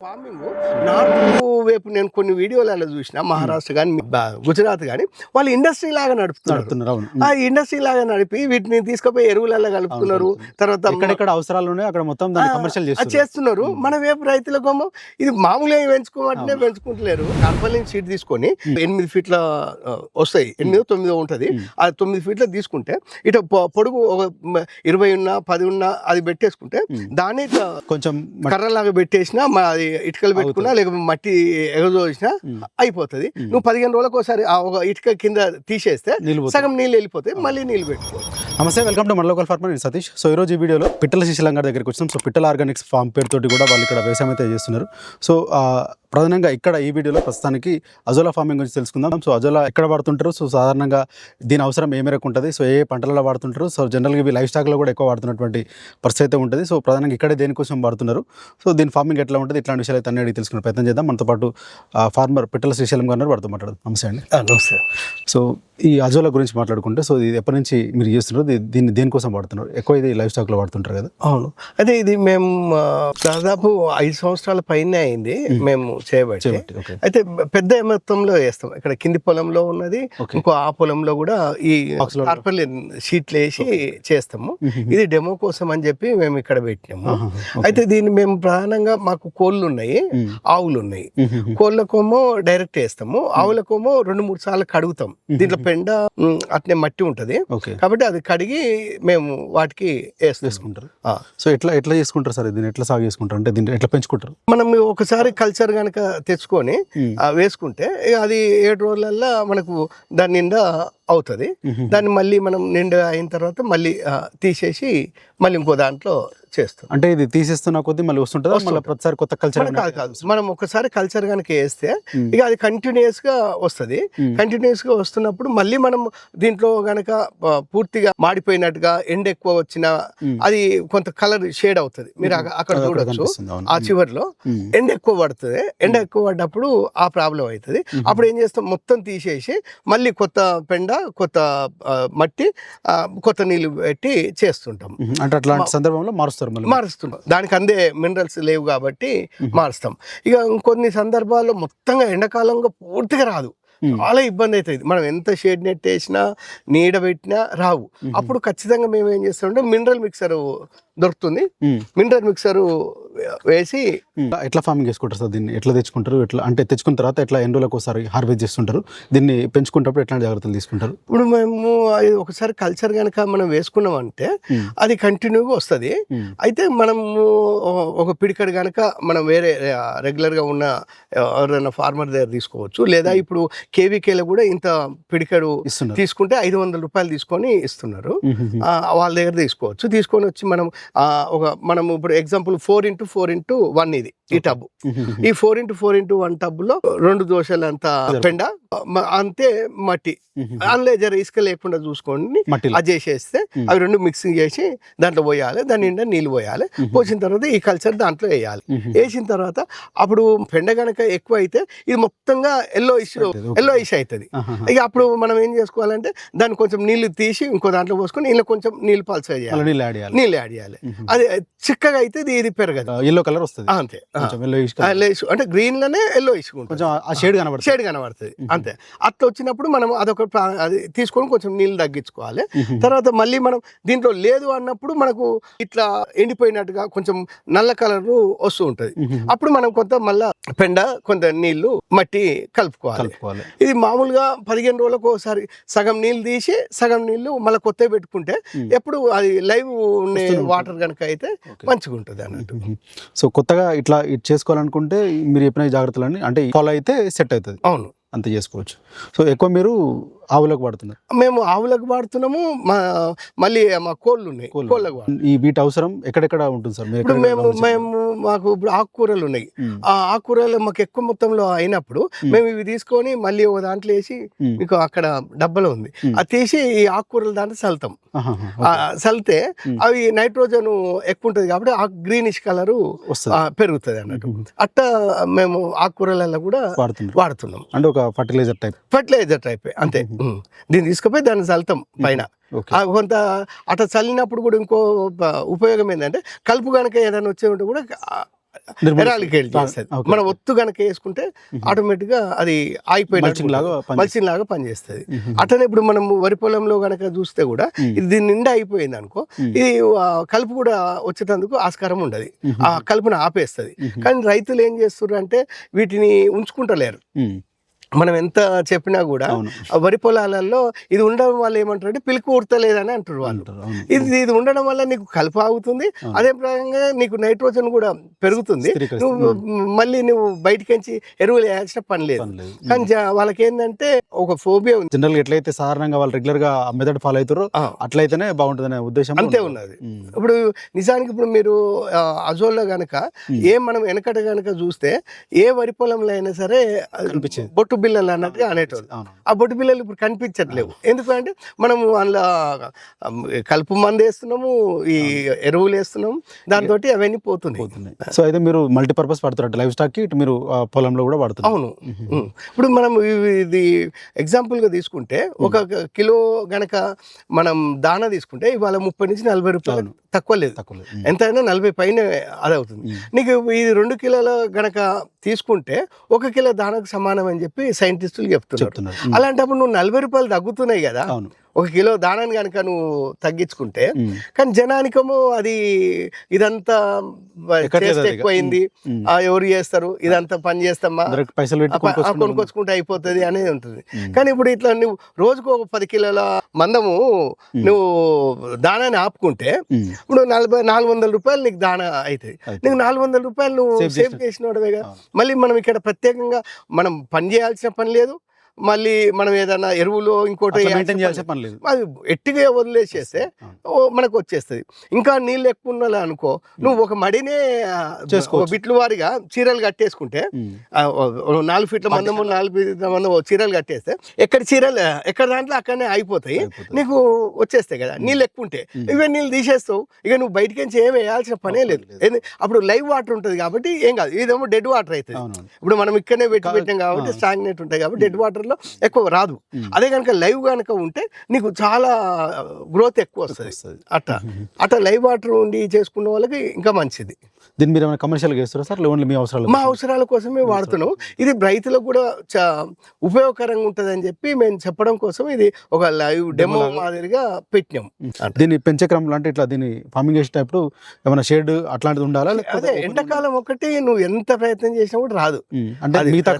Farming north వైపు నేను కొన్ని వీడియోలలో చూసిన మహారాష్ట్ర కానీ గుజరాత్ కానీ వాళ్ళు ఇండస్ట్రీ లాగా నడుపుతున్నారు. ఆ ఇండస్ట్రీ లాగా నడిపి వీటిని తీసుకుపోయి ఎరువులలో కలుపుతున్నారు. తర్వాత ఎక్కడెక్కడ అవసరాలు ఉన్నాయి అక్కడ మొత్తం దాన్ని కమర్షియల్ చేస్తున్నారు. మన వైపు రైతులకేమో ఇది మామూలుగా పెంచుకోమంటేనే పెంచుకుంటలేరు. టార్పాలిన్ షీట్ తీసుకొని 8 ఫీట్ల వస్తాయి, 8-9 ఉంటుంది. ఆ 9 ఫీట్ల తీసుకుంటే ఇటు పొడుగు 20 ఉన్నా 10 ఉన్నా అది పెట్టేసుకుంటే దాన్ని కొంచెం కర్రలాగా పెట్టేసినా అది ఇటుకలు పెట్టుకున్నా లేకపోతే మట్టి ఎగదోసినా అయిపోతుంది. నువ్వు 15 రోజులకు ఒకసారి ఆ ఒక ఇటుక కింద తీసేస్తే సగం నీళ్ళు వెళ్ళిపోతాయి, మళ్ళీ నీళ్ళు పెట్టుకో. నమస్తే, వెల్కమ్ టు మన లోకల్ ఫార్మర్, నేను సతీష్. సో ఈరోజు ఈ వీడియోలో పిట్టల శ్రీశైలం గారి దగ్గరికి వచ్చాం. సో పిట్టల ఆర్గానిక్స్ ఫార్మ్ పేరుతోటి కూడా వాళ్ళు ఇక్కడ వ్యవసాయం అయితే చేస్తున్నారు. సో ప్రధానంగా ఇక్కడ ఈ వీడియోలో ప్రస్తుతానికి అజోలా ఫార్మింగ్ గురించి తెలుసుకుందాం. సో అజోలా ఎక్కడ వాడుతుంటారు, సో సాధారణంగా దీని అవసరం ఏ మేరకు ఉంటుంది, సో ఏ పంటలలో వాడుతుంటారు, సో జనరల్గా ఇవి లైఫ్ స్టాక్లో కూడా ఎక్కువ వాడుతున్నటువంటి పరిస్థితి అయితే ఉంటుంది. సో ప్రధానంగా ఇక్కడే దేనికోసం వాడుతున్నారు, సో దీని ఫార్మింగ్ ఎట్లా ఉంటుంది, ఇట్లాంటి విషయాలు అయితే అన్ని తెలుసుకునే ప్రయత్నం చేద్దాం. మనతో పాటు ఫార్మర్ పిట్టల శ్రీశైలం గారు వాడుతూ మాట్లాడదు. నమస్తే అండి. నమస్తే. సో ఈ అజోలా గురించి మాట్లాడుకుంటే, సో ఇది ఎప్పటి నుంచి మీరు చేస్తున్నారు, దీన్ని దేనికోసం వాడుతున్నారు? ఎక్కువ ఇది లైఫ్ స్టాక్లో వాడుతుంటారు కదా? అవును, అదే ఇది మేము దాదాపు 5 సంవత్సరాల పైనే అయింది మేము చేయబట్టి. అయితే పెద్ద మొత్తంలో వేస్తాం. ఇక్కడ కింది పొలంలో ఉన్నది, ఇంకో ఆ పొలంలో కూడా ఈ టార్పాలిన్ షీట్లు వేసి చేస్తాము. ఇది డెమో కోసం అని చెప్పి మేము ఇక్కడ పెట్టినాము. అయితే దీన్ని మేము ప్రధానంగా మాకు కోళ్ళు ఉన్నాయి, ఆవులు ఉన్నాయి. కోళ్ళకేమో డైరెక్ట్ వేస్తాము, ఆవులకేమో 2-3 సార్లు కడుగుతాం. దీంట్లో పెండ అట్నే మట్టి ఉంటది కాబట్టి అది కడిగి మేము వాటికి వేసుకుంటారు. సో ఎట్లా చేసుకుంటారు సార్, దీన్ని ఎట్లా సాగు చేసుకుంటారు, అంటే దీన్ని ఎట్లా పెంచుకుంటారు? మనం ఒకసారి కల్చర్ కనుక తెచ్చుకొని వేసుకుంటే అది 7 రోజులల్లో మనకు దాని నిండా అవుతుంది. దాన్ని మళ్ళీ మనం నిండా అయిన తర్వాత మళ్ళీ తీసేసి మళ్ళీ ఇంకో దాంట్లో చేస్తాం. అంటే ఇది తీసేస్తున్న కొద్దీ మళ్ళీ వస్తుంటుందా, మళ్ళీ ప్రతిసారి కొత్త కల్చర్? కాదు, మనం ఒకసారి కల్చర్ కనుక వేస్తే ఇక అది కంటిన్యూస్ గా వస్తుంది. కంటిన్యూస్ గా వస్తున్నప్పుడు మళ్ళీ మనం దీంట్లో గనక పూర్తిగా మాడిపోయినట్టుగా ఎండ ఎక్కువ వచ్చినా అది కొంత కలర్ షేడ్ అవుతుంది. మీరు అక్కడ చూడొచ్చు, ఆ చివరిలో ఎండ ఎక్కువ పడుతుంది. ఎండ ఎక్కువ పడ్డప్పుడు ఆ ప్రాబ్లం అవుతుంది. అప్పుడు ఏం చేస్తాం, మొత్తం తీసేసి మళ్ళీ కొత్త పెండ, కొత్త మట్టి, కొత్త నీళ్ళు పెట్టి చేస్తుంటాం. అంటే అట్లాంటి సందర్భంలో మారుస్తుంటాం. దానికి అందే మినరల్స్ లేవు కాబట్టి మారుస్తాం. ఇక కొన్ని సందర్భాల్లో మొత్తంగా ఎండాకాలంగా పూర్తిగా రాదు, చాలా ఇబ్బంది అవుతుంది. మనం ఎంత షేడ్ నెట్ వేసినా నీడ పెట్టినా రావు. అప్పుడు ఖచ్చితంగా మేము ఏం చేస్తామంటే మినరల్ మిక్సర్ దొరుకుతుంది. మినరల్ మిక్సర్ వేసి ఎట్లా ఫార్మింగ్ చేసుకుంటారు సార్, దీన్ని ఎట్లా తెచ్చుకుంటారు, ఎట్లా అంటే తెచ్చుకున్న తర్వాత ఎట్లా ఎన్ని రోజులకు ఒకసారి హార్వెస్ట్ చేస్తుంటారు, దీన్ని పెంచుకుంటప్పుడు ఎట్లాంటి జాగ్రత్తలు తీసుకుంటారు? ఇప్పుడు మేము ఒకసారి కల్చర్ కనుక మనం వేసుకున్నాం అంటే అది కంటిన్యూగా వస్తుంది. అయితే మనము ఒక పిడికడు కనుక మనం వేరే రెగ్యులర్గా ఉన్న ఎవరైనా ఫార్మర్ దగ్గర తీసుకోవచ్చు. లేదా ఇప్పుడు కేవీకేలో కూడా ఇంత పిడికడు తీసుకుంటే 500 రూపాయలు తీసుకొని ఇస్తున్నారు. వాళ్ళ దగ్గర తీసుకోవచ్చు. తీసుకొని వచ్చి మనం ఇప్పుడు ఎగ్జాంపుల్ 4x4x1 ఇది ఈ టబ్. ఈ 4x4x1 టబ్ లో 2 దోశలు అంత పెండ, అంతే మట్టి, అందులో జర ఇసుక లేకుండా చూసుకోండి, అది చేసేస్తే అవి 2 మిక్సింగ్ చేసి దాంట్లో పోయాలి. దాని నిండా నీళ్ళు పోయాలి. పోసిన తర్వాత ఈ కల్చర్ దాంట్లో వేయాలి. వేసిన తర్వాత అప్పుడు పెండ కనుక ఎక్కువ అయితే ఇది మొత్తంగా ఎల్లో ఇష్ అవుతుంది. ఇక అప్పుడు మనం ఏం చేసుకోవాలంటే దాన్ని కొంచెం నీళ్లు తీసి ఇంకో దాంట్లో పోసుకొని ఇలా కొంచెం నీళ్ళు పల్చగా చేయాలి, నీళ్ళు యాడ్ చేయాలి. అది చిక్కగా అయితే ఇది పెరగదు, ఎల్లో కలర్ వస్తుంది. అంతే, అంటే గ్రీన్ లోనే ఎల్లో ఇష్ షేడ్ కనబడుతుంది. అంతే. అట్లా వచ్చినప్పుడు మనం అదొక అది తీసుకొని కొంచెం నీళ్ళు తగ్గించుకోవాలి. తర్వాత మళ్ళీ మనం దీంట్లో లేదు అన్నప్పుడు మనకు ఇట్లా ఎండిపోయినట్టుగా కొంచెం నల్ల కలర్ వస్తూ ఉంటది. అప్పుడు మనం కొంత మళ్ళా పెండ, కొంత నీళ్లు, మట్టి కలుపుకోవాలి. ఇది మామూలుగా 15 రోజులకు ఒకసారి సగం నీళ్ళు తీసి సగం నీళ్లు మళ్ళీ కొత్తవి పెట్టుకుంటే ఎప్పుడు అది లైవ్ వాటర్ కనుక అయితే మంచిగా ఉంటుంది అన్నట్టు. సో కొత్తగా ఇట్లా చేసుకోవాలనుకుంటే మీరు చెప్పిన జాగ్రత్తలు అంటే ఫాలో అయితే సెట్ అవుతుంది. అవును, అంత చేసుకోవచ్చు. సో ఎక్కువ మీరు ఆవులకు వాడుతున్నారు? మేము ఆవులకు వాడుతున్నాము. మళ్ళీ మా కోళ్ళు ఉన్నాయి, కోళ్ళకు ఈ వీటి అవసరం ఎక్కడెక్కడ ఉంటుంది సార్? ఇప్పుడు మాకు ఇప్పుడు ఆకుకూరలు ఉన్నాయి. ఆ ఆకుకూరలు మాకు ఎక్కువ మొత్తంలో అయినప్పుడు మేము ఇవి తీసుకొని మళ్ళీ ఒక దాంట్లో వేసి, మీకు అక్కడ డబ్బలో ఉంది, అది తీసి ఈ ఆకుకూరల దాంట్లో చల్లుతాం. చల్లితే అవి నైట్రోజన్ ఎక్కువ ఉంటుంది కాబట్టి ఆ గ్రీనిష్ కలర్ పెరుగుతుంది అన్నట్టు. అట్టా మేము ఆకుకూరలలో కూడా వాడుతున్నాం. అంటే ఒక ఫర్టిలైజర్ టైప్ అంతే. దీన్ని తీసుకుపోయి దాన్ని చల్లుతాం పైన. కొంత అట్లా చల్లినప్పుడు కూడా ఇంకో ఉపయోగం ఏంటంటే కలుపు కనుక ఏదైనా వచ్చే ఉంటే కూడా ఎరాలికేట్ చేస్తుంది. మనం ఒత్తు కనుక వేసుకుంటే ఆటోమేటిక్ గా అది మల్చింగ్ లాగా పనిచేస్తుంది. అట్లనే ఇప్పుడు మనం వరి పొలంలో కనుక చూస్తే కూడా ఇది దీని నిండా అయిపోయింది అనుకో, ఇది కలుపు కూడా వచ్చేటందుకు ఆస్కారం ఉండదు, ఆ కలుపును ఆపేస్తుంది. కానీ రైతులు ఏం చేస్తున్నారు అంటే వీటిని ఉంచుకుంటలేరు. మనం ఎంత చెప్పినా కూడా వరి పొలాలలో ఇది ఉండడం వల్ల ఏమంటారంటే పిలుపు ఊడతలేదని అంటారు వాళ్ళు. ఇది ఉండడం వల్ల నీకు కలుపు ఆగుతుంది, అదే ప్రకారంగా నీకు నైట్రోజన్ కూడా పెరుగుతుంది, నువ్వు మళ్ళీ నువ్వు బయటకించి ఎరువులు వేయాల్సిన పని లేదు. కానీ వాళ్ళకి ఏంటంటే ఒక ఫోబియా ఉంది. జనరల్ గా ఎట్లయితే సాధారణంగా వాళ్ళు రెగ్యులర్ గా మెథడ్ ఫాలో అవుతారో అట్లయితేనే బాగుంటుందనే ఉద్దేశం అంతే ఉన్నది. ఇప్పుడు నిజానికి ఇప్పుడు మీరు అజోల్లో గనక మనం వెనకట గనక చూస్తే ఏ వరి పొలంలో అయినా సరే బొట్టు బిల్లలు అన్నట్టుగా అనేటోళ్ళు. ఆ బొట్టు బిల్లలు ఇప్పుడు కనిపించట్లేవు. ఎందుకంటే మనము అందులో కలుపు మందు వేస్తున్నాము, ఈ ఎరువులు వేస్తున్నాము, దాంతో అవన్నీ పోతున్నాయి. సో అయితే మీరు మల్టీపర్పస్ పడుతున్నట్టు లైవ్ స్టాక్ కి ఇటు మీరు పొలంలో కూడా పడుతున్నారు. అవును. ఇప్పుడు మనం ఇది ఎగ్జాంపుల్ గా తీసుకుంటే ఒక కిలో గనక మనం దానా తీసుకుంటే ఇవాళ 30 నుంచి 40 రూపాయలు తక్కువ లేదు, ఎంతైనా 40 పైన అది అవుతుంది. నీకు ఇది 2 కిలోల గనక తీసుకుంటే 1 కిలో దానాకు సమానం అని చెప్పి సైంటిస్టులు చెప్తున్నారు. అలాంటప్పుడు నువ్వు 40 రూపాయలు తగ్గుతున్నాయి కదా 1 కిలో దానాన్ని కనుక నువ్వు తగ్గించుకుంటే. కానీ జనానికేమో అది ఇదంతా ఎక్కువైంది, ఎవరు చేస్తారు, ఇదంతా పని చేస్తామా, పైసలు కొనుక్కొచ్చుకుంటే అయిపోతుంది అనేది ఉంటుంది. కానీ ఇప్పుడు ఇట్లా నువ్వు రోజుకు ఒక 10 కిలోల మందము నువ్వు దానాన్ని ఆపుకుంటే ఇప్పుడు 400 రూపాయలు నీకు దానా అవుతుంది. నీకు 400 రూపాయలు నువ్వు సేవ్ చేసినోడవేగా. మళ్ళీ మనం ఇక్కడ ప్రత్యేకంగా మనం పని చేయాల్సిన పని లేదు, మళ్ళీ మనం ఏదైనా ఎరువులు ఇంకోటి అది ఎట్టిగా వదిలేసేస్తే మనకు వచ్చేస్తుంది. ఇంకా నీళ్ళు ఎక్కువ ఉండాలి అనుకో, నువ్వు ఒక మడినే బిట్లు వారిగా చీరలు కట్టేసుకుంటే 4 ఫీట్ల మందము 4 ఫీట్ల మందము చీరలు కట్టేస్తే ఎక్కడ దాంట్లో అక్కడనే అయిపోతాయి, నీకు వచ్చేస్తాయి కదా. నీళ్ళు ఎక్కువ ఉంటే ఇవే నీళ్ళు తీసేస్తావు, ఇక నువ్వు బయటికి నుంచి ఏమి వేయాల్సిన పనే లేదు. అప్పుడు లైవ్ వాటర్ ఉంటుంది కాబట్టి ఏం కాదు, ఇదేమో డెడ్ వాటర్ అవుతుంది. ఇప్పుడు మనం ఇక్కడనే పెట్టాం కాబట్టి స్టాగ్నేట్ ఉంటాయి కాబట్టి డెడ్ వాటర్ ఎక్కువ రాదు. అదే కనుక లైవ్ కనుక ఉంటే నీకు చాలా గ్రోత్ ఎక్కువ వస్తుంది. అట్లా లైవ్ వాటర్ ఉండి చేసుకున్న వాళ్ళకి ఇంకా మంచిది. దీన్ని మీరు ఏమైనా కమర్షియల్గా చేస్తారా సార్? ఓన్లీ మీ అవసరాలు? మా అవసరాల కోసమే వాడుతున్నాం. ఇది రైతులకు కూడా ఉపయోగకరంగా ఉంటుంది అని చెప్పి మేము చెప్పడం కోసం ఇది ఒక లైవ్ డెమో మాదిరిగా పెట్టినాం. దీన్ని పెంచే క్రమంలో అంటే ఇట్లా దీన్ని ఫార్మింగ్ చేసేటప్పుడు ఏమైనా షేడ్ అట్లాంటిది ఉండాలా? అదే ఎండాకాలం ఒకటి నువ్వు ఎంత ప్రయత్నం చేసినా కూడా రాదు. అంటే మిగతా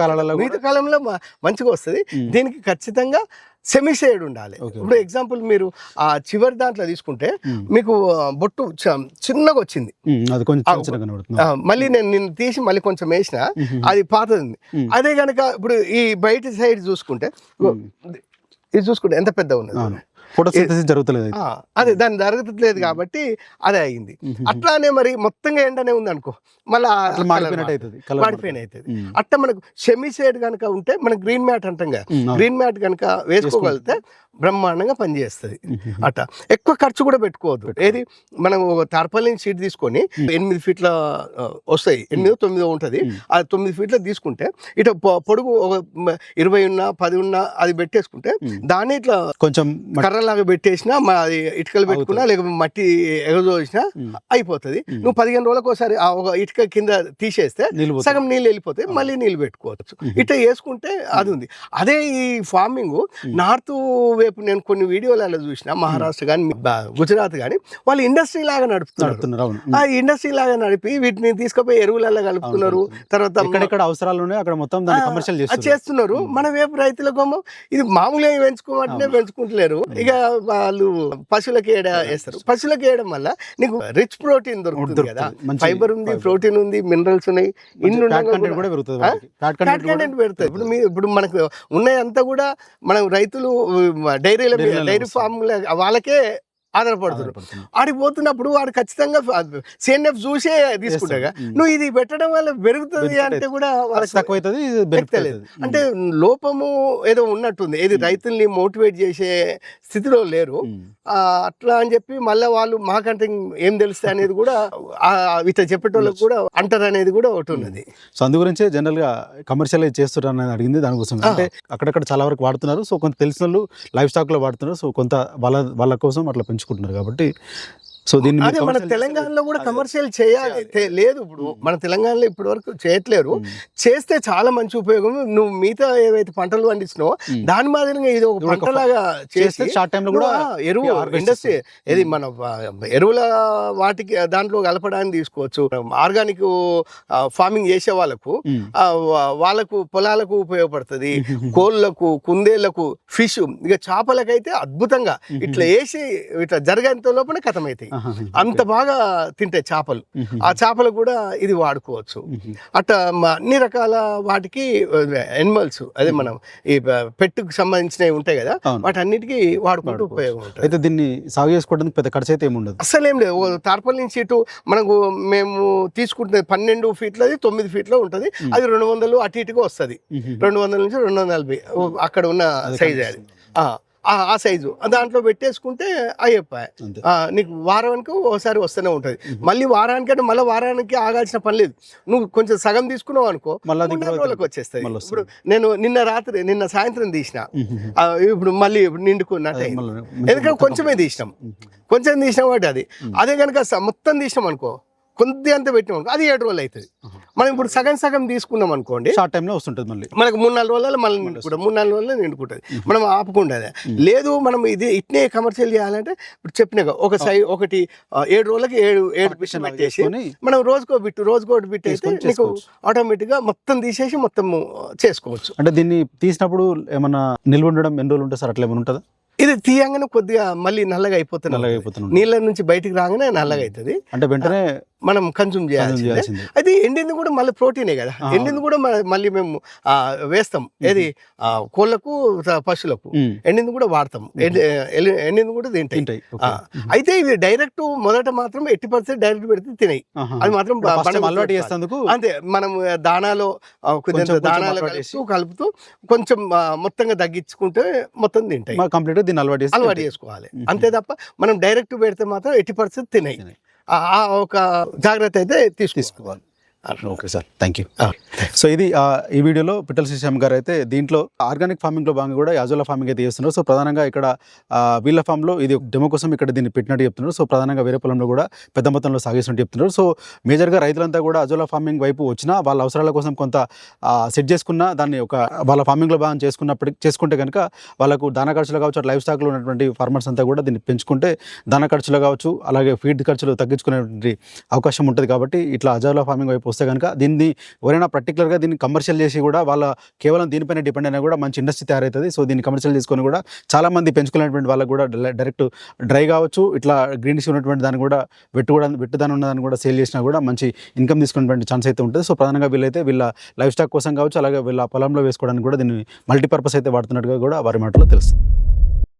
కాలంలో మంచిగా వస్తుంది. దీనికి ఖచ్చితంగా సెమీ షేడ్ ఉండాలి. ఇప్పుడు ఎగ్జాంపుల్ మీరు ఆ చివరి దాంట్లో తీసుకుంటే మీకు బొట్టు చిన్నగా వచ్చింది, మళ్ళీ నేను నిన్ను తీసి మళ్ళీ కొంచెం వేసిన అది పాతది. అదే కనుక ఇప్పుడు ఈ బయట సైడ్ చూసుకుంటే ఇది చూసుకుంటే ఎంత పెద్ద ఉన్నది, జరుగుతలేదు, అదే దాని జరుగుతలేదు కాబట్టి అదే అయింది. అట్లానే మరి మొత్తంగా ఎండనే ఉంది అనుకో, మళ్ళీ మాడిపోయిన అవుతుంది. అట్లా మనకు సెమీ షేడ్ కనుక ఉంటే మనకు గ్రీన్ మ్యాట్ అంటాం కదా, గ్రీన్ మ్యాట్ కనుక వేసుకోగలిగితే బ్రహ్మాండంగా పనిచేస్తుంది. అట్లా ఎక్కువ ఖర్చు కూడా పెట్టుకోవద్దు. ఏది మనం ఒక టార్పాలిన్ షీట్ తీసుకొని 8 ఫీట్ల వస్తాయి, 8-9 ఉంటుంది, ఆ 9 ఫీట్ల తీసుకుంటే ఇట్లా పొడుగు ఒక 20 ఉన్నా 10 ఉన్నా అది పెట్టేసుకుంటే దాన్ని ఇట్లా కొంచెం కర్రలాగా పెట్టేసినా, అది ఇటుకలు పెట్టుకున్నా లేకపోతే మట్టి ఎగదోసినా అయిపోతుంది. నువ్వు 15 రోజులకు ఒకసారి ఆ ఒక ఇటుక కింద తీసేస్తే సగం నీళ్ళు వెళ్ళిపోతాయి, మళ్ళీ నీళ్ళు పెట్టుకోవచ్చు. ఇట్లా వేసుకుంటే అది ఉంది. అదే ఈ ఫార్మింగ్ నార్త్ వైపు నేను కొన్ని వీడియోలలో చూసిన, మహారాష్ట్ర కానీ గుజరాత్ కానీ వాళ్ళు ఇండస్ట్రీ లాగా నడుపుతున్నారు. ఆ ఇండస్ట్రీ లాగా నడిపి వీటిని తీసుకుపోయి ఎరువులలో కలుపుతున్నారు, తర్వాత ఎక్కడెక్కడ అవసరాలు ఉన్నాయి అక్కడ మొత్తం కమర్షియల్ చేస్తున్నారు. మన వైపు రైతులకేమో ఇది మామూలుగా పెంచుకోమంటేనే పెంచుకుంటలేరు, ఇక వాళ్ళు పశువులకి వేస్తారు. పశువులకి వేయడం వల్ల నీకు రిచ్ ప్రోటీన్ దొరుకుతుంది కదా, ఫైబర్ ఉంది, ప్రోటీన్ ఉంది, మినరల్స్ ఉన్నాయి, పెడతాయి. ఇప్పుడు మనకు ఉన్నాయంతా కూడా మనం రైతులు డైరీ ఫామ్ వాళ్ళకే ఆధారపడుతున్నారు. ఆడికి పోతున్నప్పుడు వాడు ఖచ్చితంగా CNF చూసే తీసుకుంటా. నువ్వు ఇది పెట్టడం వల్ల పెరుగుతుంది అంటే కూడా పెరుగుతలేదు. అంటే లోపము ఏదో ఉన్నట్టుంది, ఏది రైతుల్ని మోటివేట్ చేసే స్థితిలో లేరు. అట్లా అని చెప్పి మళ్ళీ వాళ్ళు మాకంటే ఏం తెలుస్తాయి అనేది కూడా ఇట్లా చెప్పేటోళ్ళకి కూడా అంటారు అనేది కూడా ఒకటి ఉన్నది. సో అందు గురించే జనరల్ గా కమర్షియల్ చేస్తున్నారు అనేది అడిగింది దానికోసం. అంటే అక్కడక్కడ చాలా వరకు వాడుతున్నారు, సో కొంత తెలిసిన వాళ్ళు లైవ్ స్టాక్ లో వాడుతున్నారు, సో కొంత వాళ్ళ కోసం అట్లా పెంచుకుంటున్నారు కాబట్టి సో దీన్ని అదే మన తెలంగాణలో కూడా కమర్షియల్ చేయాలి. లేదు ఇప్పుడు మన తెలంగాణలో ఇప్పటి వరకు చేయట్లేరు. చేస్తే చాలా మంచి ఉపయోగం. నువ్వు మిగతా ఏవైతే పంటలు పండిస్తున్నావో దాని మాదిరిగా ఇది ఒక పంటలాగా చేస్తే షార్ట్ టైం లో కూడా ఎరువు ఇండస్ట్రీ ఏది మన ఎరువుల వాటికి దాంట్లో కలపడానికి తీసుకోవచ్చు. ఆర్గానిక్ ఫార్మింగ్ చేసే వాళ్ళకు పొలాలకు ఉపయోగపడుతుంది. కోళ్ళకు, కుందేళ్లకు, ఫిష్, ఇక చేపలకైతే అద్భుతంగా ఇట్లా వేసి ఇట్లా జరగంత లోపల కథం అవుతాయి. అంత బాగా తింటాయి చేపలు. ఆ చేపలు కూడా ఇది వాడుకోవచ్చు. అట్లా అన్ని రకాల వాటికి ఎనిమల్స్ అదే మనం ఈ పెట్టుకు సంబంధించినవి ఉంటాయి కదా, వాటన్నిటికీ వాడుకుంటూ ఉపయోగం ఉంటుంది. అయితే దీన్ని సాగు చేసుకోవడానికి పెద్ద ఖర్చు అయితే ఏమి ఉండదు. అసలు ఏం లేదు. తార్పాలిన్ షీటు మనకు మేము తీసుకుంటున్నది 12 ఫీట్లది, 9 ఫీట్లో ఉంటుంది. అది 200 అటు ఇటుగా వస్తుంది. 200 నుంచి 240 అక్కడ ఉన్న సైజ్ అది. ఆ సైజు దాంట్లో పెట్టేసుకుంటే అయిపోయాయి. నీకు వారానికి ఒకసారి వస్తూనే ఉంటుంది. మళ్ళీ వారానికంటే మళ్ళీ వారానికి ఆగాల్సిన పని లేదు. నువ్వు కొంచెం సగం తీసుకున్నావు అనుకో, మళ్ళీ రోజులకు వచ్చేస్తుంది. ఇప్పుడు నేను నిన్న సాయంత్రం తీసిన, ఇప్పుడు మళ్ళీ నిండుకున్నట్టు. ఎందుకంటే కొంచెమే తీసినాం వాటి అదే కనుక మొత్తం తీసినాం అనుకో, కొద్ది అంత పెట్టినాం అనుకో, అది 7 రోజులు అవుతుంది. మనం ఇప్పుడు సగం తీసుకున్నాం అనుకోండి, షార్ట్ టైంలో వస్తుంటుంది. మళ్ళీ మనకు 3-4 రోజుల్లో మళ్ళీ నిండుకుంటాం. 3-4 రోజుల్లో నిండుకుంటుంది. మనం ఆపుకుంటుంది. లేదు మనం ఇది ఇట్నే కమర్షియల్ చేయాలంటే ఇప్పుడు చెప్పినాక ఒకటి 7 రోజులకి 7 పిషన్ పెట్టేసి మనం రోజుకోటి బిట్ అయితే నీకు ఆటోమేటిక్గా మొత్తం తీసేసి మొత్తం చేసుకోవచ్చు. అంటే దీన్ని తీసినప్పుడు ఏమన్నా నిల్వ ఉండడం ఎన్ని రోజులు ఉంటుంది సార్, అట్లా ఏమైనా ఉంటుందా? ఇది తీయంగానే కొద్దిగా మళ్ళీ నల్లగా అయిపోతుంది. నీళ్ళ నుంచి బయటికి రాగానే నల్లగా అవుతుంది. అంటే వెంటనే మనం కన్జ్యూమ్ చేయాలి. అది ఎండింది కూడా మళ్ళీ ప్రోటీనే కదా. ఎండింది కూడా మళ్ళీ మేము వేస్తాం. ఏది కోళ్ళకు, పశువులకు ఎండింది కూడా వాడతాం. ఎండింది కూడా తింటాయి. అయితే ఇవి డైరెక్ట్ మొదట మాత్రం 80% డైరెక్ట్ పెడితే తినాయి. అది మాత్రం అలవాటు చేసేందుకు అంతే. మనం దానాలో కలుపుతూ కొంచెం మొత్తంగా తగ్గించుకుంటే మొత్తం తింటాయి. కంప్లీట్ దీన్ని అలవాటు చేసుకోవాలి అంతే తప్ప మనం డైరెక్ట్ పెడితే మాత్రం 80% తినాయి. ఒక జాగ్రత్త అయితే తీసుకోవాలి. Okay sir, thank you. So ఇది ఈ వీడియోలో పిట్టల శ్రీశ్యామ్ గారు అయితే దీంట్లో ఆర్గానిక్ ఫార్మింగ్లో భాగంగా కూడా యాజోలా ఫార్మింగ్ అయితే చేస్తున్నారు. సో ప్రధానంగా ఇక్కడ వీళ్ళ ఫామ్లో ఇది డెమో కోసం ఇక్కడ దీన్ని పెట్టినట్టు చెప్తున్నారు. సో ప్రధానంగా వేరే పొలంలో కూడా పెద్ద మొత్తంలో సాగిస్తున్నట్టు చెప్తున్నారు. సో మేజర్గా రైతులంతా కూడా యాజోలా ఫార్మింగ్ వైపు వచ్చినా వాళ్ళ అవసరాల కోసం కొంత సెట్ చేసుకున్న దాన్ని ఒక వాళ్ళ ఫార్మింగ్లో భాగం చేసుకుంటే కనుక వాళ్ళకు దానా ఖర్చులు కావచ్చు, లైఫ్ స్టాక్లో ఉన్నటువంటి ఫార్మర్స్ అంతా కూడా దీన్ని పెంచుకుంటే దానా ఖర్చులు కావచ్చు, అలాగే ఫీడ్ ఖర్చులు తగ్గించుకునేటువంటి అవకాశం ఉంటుంది. కాబట్టి ఇట్లా యాజోలా ఫార్మింగ్ వైపు వస్తే కనుక దీన్ని ఎవరైనా పర్టికులర్గా దీన్ని కమర్షియల్ చేసి కూడా వాళ్ళ కేవలం దీనిపైన డిపెండ్ అయినా కూడా మంచి ఇండస్ట్రీ తయారవుతుంది. సో దీన్ని కమర్షియల్ చేసుకొని కూడా చాలామంది పెంచుకునేటువంటి వాళ్ళకు కూడా డైరెక్ట్ డ్రై కావచ్చు, ఇట్లా గ్రీనిష్ ఉన్నటువంటి దాన్ని కూడా వెట్టుదాని ఉన్నదాన్ని కూడా సేల్ చేసినా కూడా మంచి ఇన్కమ్ తీసుకునేటువంటి ఛాన్స్ అయితే ఉంటుంది. సో ప్రధానంగా వీళ్ళైతే వీళ్ళ లైఫ్ స్టాక్ కోసం కావచ్చు, అలాగే వీళ్ళ పొలంలో వేసుకోవడానికి కూడా దీన్ని మల్టీపర్పస్ అయితే వాడుతున్నట్టుగా కూడా వారి మాటలో తెలుస్తుంది.